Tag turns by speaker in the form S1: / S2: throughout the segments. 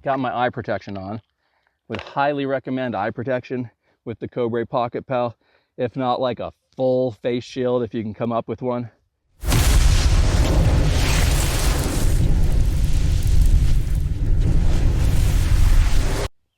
S1: Got my eye protection on. Would highly recommend eye protection with the Cobray Pocket Pal. If not, like a full face shield if you can come up with one.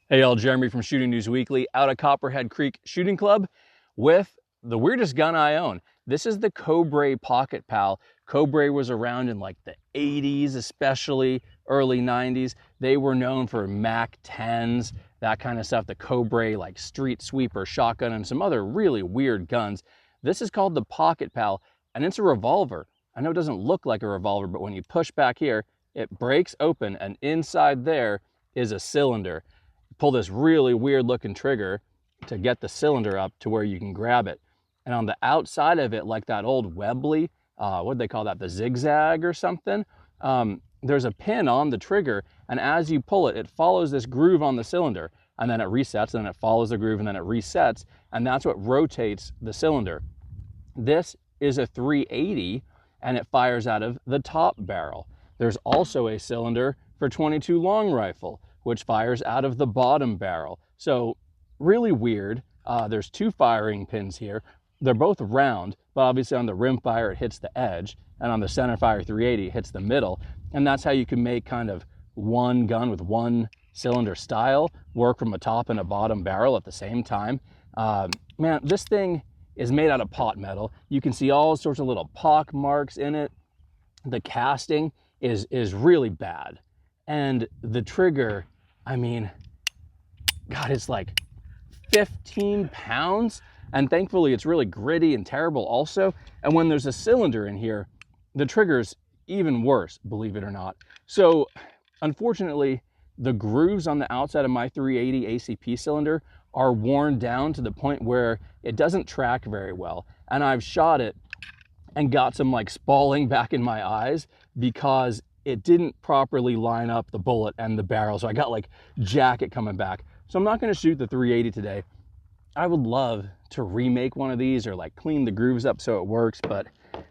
S1: Hey y'all, Jeremy from Shooting News Weekly out of Copperhead Creek Shooting Club with the weirdest gun I own. This is the Cobray Pocket Pal. Cobray was around in like the 80s, especially early 90s. They were known for Mac 10s, that kind of stuff, the Cobray like street sweeper shotgun and some other really weird guns. This is called the Pocket Pal and it's a revolver. I know it doesn't look like a revolver, but when you push back here, it breaks open and inside there is a cylinder. Pull this really weird looking trigger to get the cylinder up to where you can grab it. And on the outside of it, like that old Webley, what do they call that? The zigzag or something? There's a pin on the trigger, and as you pull it, it follows this groove on the cylinder, and then it resets, and then it follows the groove, and then it resets, and that's what rotates the cylinder. This is a 380, and it fires out of the top barrel. There's also a cylinder for .22 long rifle, which fires out of the bottom barrel. So really weird. There's two firing pins here. They're both round, but obviously on the rim fire, it hits the edge, and on the center fire 380, it hits the middle. And that's how you can make kind of one gun with one cylinder style work from a top and a bottom barrel at the same time. Man, this thing is made out of pot metal. You can see all sorts of little pock marks in it. The casting is really bad. And the trigger, I mean, God, it's like 15 pounds. And thankfully it's really gritty and terrible also. And when there's a cylinder in here, the trigger's even worse, believe it or not. So unfortunately, the grooves on the outside of my 380 ACP cylinder are worn down to the point where it doesn't track very well. And I've shot it and got some like spalling back in my eyes because it didn't properly line up the bullet and the barrel. So I got like jacket coming back. So I'm not gonna shoot the 380 today. I would love to remake one of these or like clean the grooves up so it works, but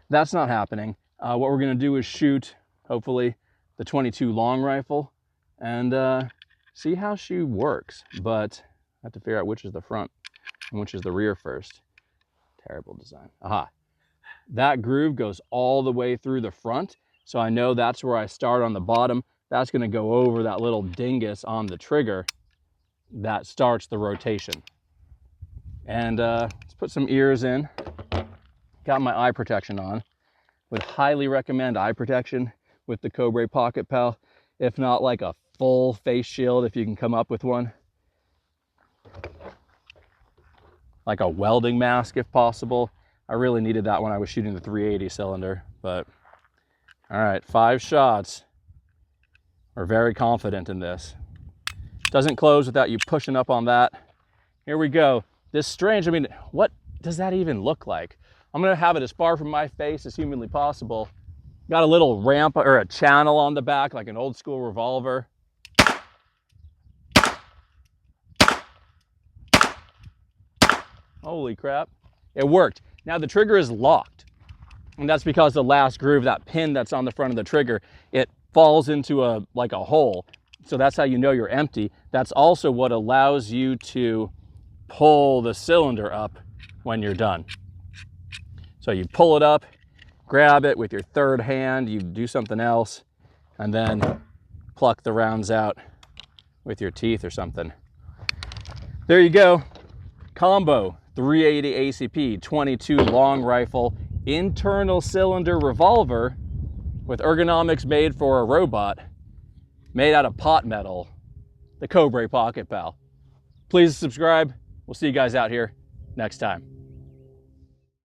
S1: that's not happening. What we're gonna do is shoot, hopefully, the .22 long rifle and see how she works. But I have to figure out which is the front and which is the rear first. Terrible design. Aha. That groove goes all the way through the front. So I know that's where I start on the bottom. That's gonna go over that little dingus on the trigger that starts the rotation. And let's put some ears in. Got my eye protection on. Would highly recommend eye protection with the Cobray Pocket Pal. If not, like a full face shield if you can come up with one. Like a welding mask if possible. I really needed that when I was shooting the 380 cylinder, but all right, 5 shots. We're very confident in this. Doesn't close without you pushing up on that. Here we go. This strange, I mean, what does that even look like? I'm gonna have it as far from my face as humanly possible. Got a little ramp or a channel on the back, like an old school revolver. Holy crap, it worked. Now the trigger is locked. And that's because the last groove, that pin that's on the front of the trigger, it falls into like a hole. So that's how you know you're empty. That's also what allows you to pull the cylinder up when you're done. So you pull it up, grab it with your third hand, you do something else, and then pluck the rounds out with your teeth or something. There you go. Combo 380 ACP, .22 long rifle, internal cylinder revolver with ergonomics made for a robot, made out of pot metal, the Cobray Pocket Pal. Please subscribe. We'll see you guys out here next time.